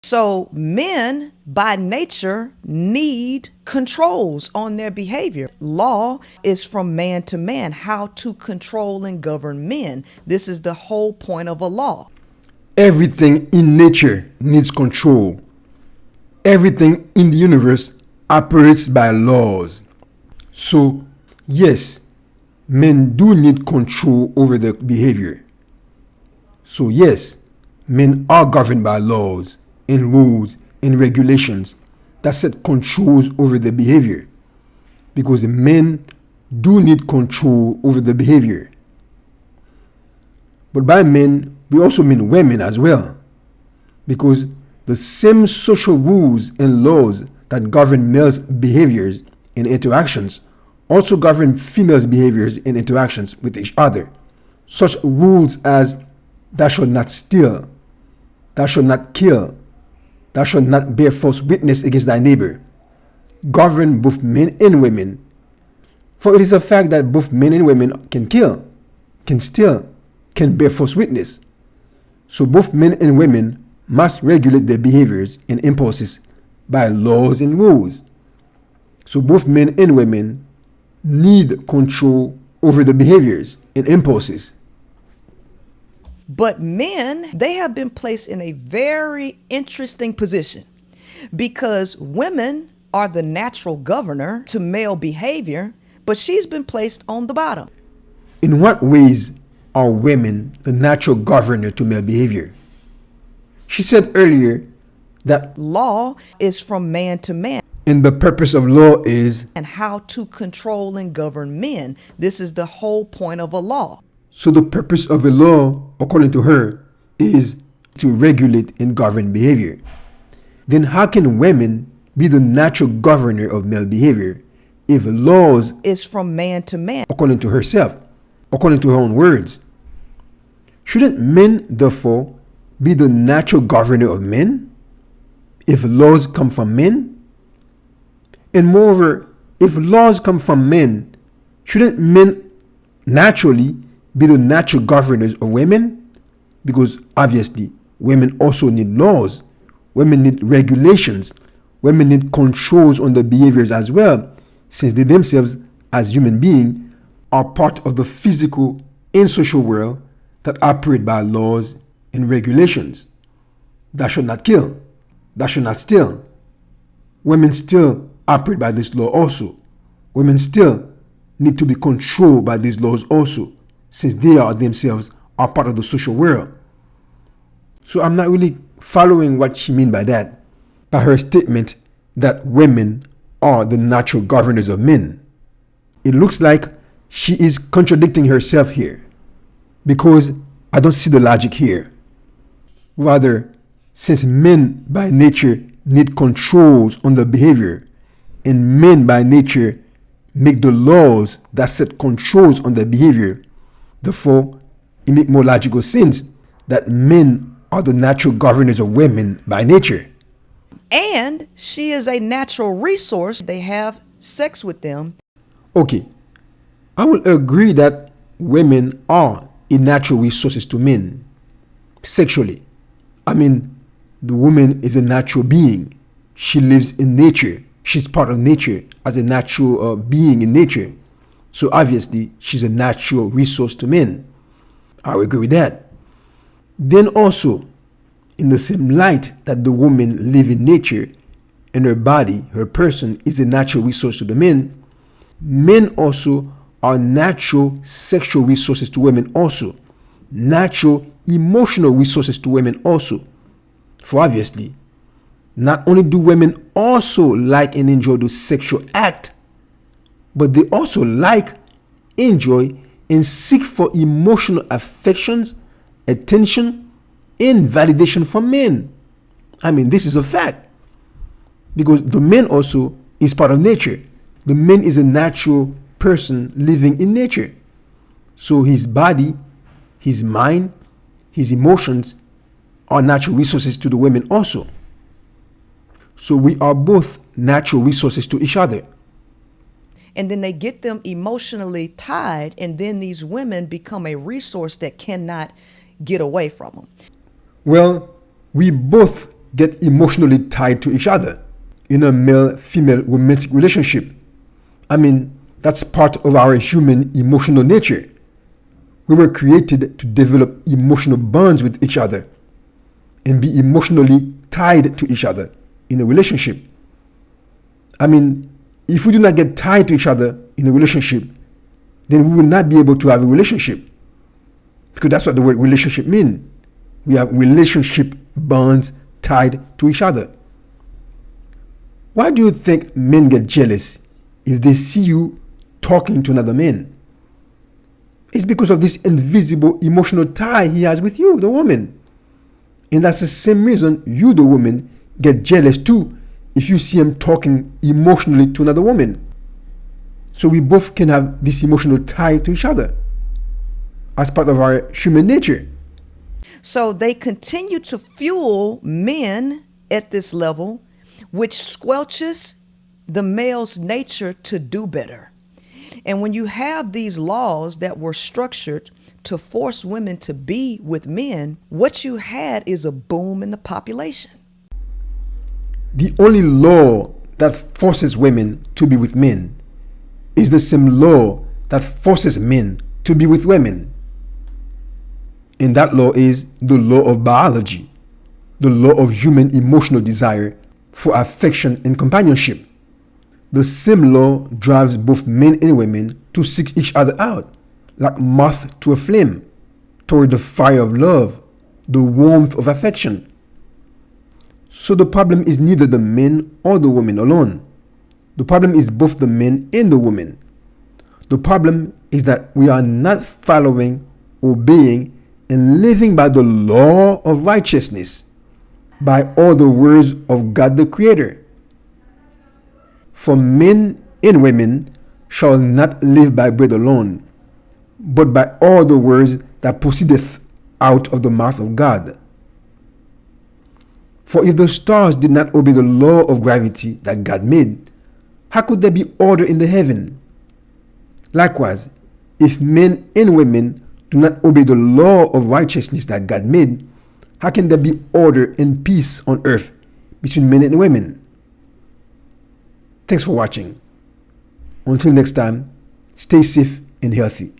So men by nature need controls on their behavior. Law is from man to man, how to control and govern men. This is the whole point of a law. Everything in nature needs control. Everything in the universe operates by laws. So, yes, men do need control over their behavior. So, yes, men are governed by laws and rules and regulations that set controls over their behavior. Because men do need control over their behavior. But by men, we also mean women as well. Because the same social rules and laws that govern males' behaviors and interactions also govern females' behaviors and interactions with each other. Such rules as thou shalt not steal, thou shalt not kill, thou shalt not bear false witness against thy neighbor, govern both men and women. For it is a fact that both men and women can kill, can steal, can bear false witness. So both men and women must regulate their behaviors and impulses by laws and rules. So both men and women need control over their behaviors and impulses. But men, they have been placed in a very interesting position because women are the natural governor to male behavior, but she's been placed on the bottom. In what ways are women the natural governor to male behavior? She said earlier that law is from man to man. And the purpose of law is and how to control and govern men. This is the whole point of a law. So the purpose of a law, according to her, is to regulate and govern behavior. Then how can women be the natural governor of male behavior if laws is from man to man? According to herself, according to her own words. Shouldn't men, therefore, be the natural governor of men if laws come from men? And moreover, if laws come from men, shouldn't men naturally be the natural governors of women? Because obviously, women also need laws. Women need regulations. Women need controls on their behaviors as well, since they themselves, as human beings, are part of the physical and social world that operate by laws and regulations. Thou shalt not kill. Thou shalt not steal. Women still operate by this law also. Women still need to be controlled by these laws also, since they are themselves are part of the social world. So I'm not really following what she means by that, by her statement that women are the natural governors of men. It looks like she is contradicting herself here, because I don't see the logic here. Rather, since men by nature need controls on their behavior, and men by nature make the laws that set controls on their behavior, therefore, it makes more logical sense that men are the natural governors of women by nature. And she is a natural resource. They have sex with them. Okay, I will agree that women are a natural resources to men sexually. I mean, the woman is a natural being. She lives in nature. She's part of nature as a natural being in nature. So obviously, she's a natural resource to men. I will agree with that. Then also, in the same light that the woman lives in nature and her body, her person is a natural resource to the men, men also are natural sexual resources to women also. Natural emotional resources to women also. For obviously, not only do women also like and enjoy the sexual act, but they also like, enjoy, and seek for emotional affections, attention, and validation from men. I mean, this is a fact. Because the man also is part of nature. The man is a natural person living in nature. So his body, his mind, his emotions are natural resources to the women also. So we are both natural resources to each other. And then they get them emotionally tied, and then these women become a resource that cannot get away from them. Well, we both get emotionally tied to each other in a male-female romantic relationship. I mean, that's part of our human emotional nature. We were created to develop emotional bonds with each other and be emotionally tied to each other in a relationship. I mean, if we do not get tied to each other in a relationship, then we will not be able to have a relationship. Because that's what the word relationship means. We have relationship bonds tied to each other. Why do you think men get jealous if they see you talking to another man? It's because of this invisible emotional tie he has with you, the woman. And that's the same reason you, the woman, get jealous too if you see him talking emotionally to another woman. So we both can have this emotional tie to each other as part of our human nature. So they continue to fuel men at this level, which squelches the male's nature to do better. And when you have these laws that were structured to force women to be with men, what you had is a boom in the population. The only law that forces women to be with men is the same law that forces men to be with women. And that law is the law of biology, the law of human emotional desire for affection and companionship. The same law drives both men and women to seek each other out, like moth to a flame, toward the fire of love, the warmth of affection. So the problem is neither the men or the women alone. The problem is both the men and the women. The problem is that we are not following, obeying, and living by the law of righteousness, by all the words of God the Creator. For men and women shall not live by bread alone, but by all the words that proceedeth out of the mouth of God. For if the stars did not obey the law of gravity that God made, how could there be order in the heaven? Likewise, if men and women do not obey the law of righteousness that God made, how can there be order and peace on earth between men and women? Thanks for watching. Until next time, stay safe and healthy.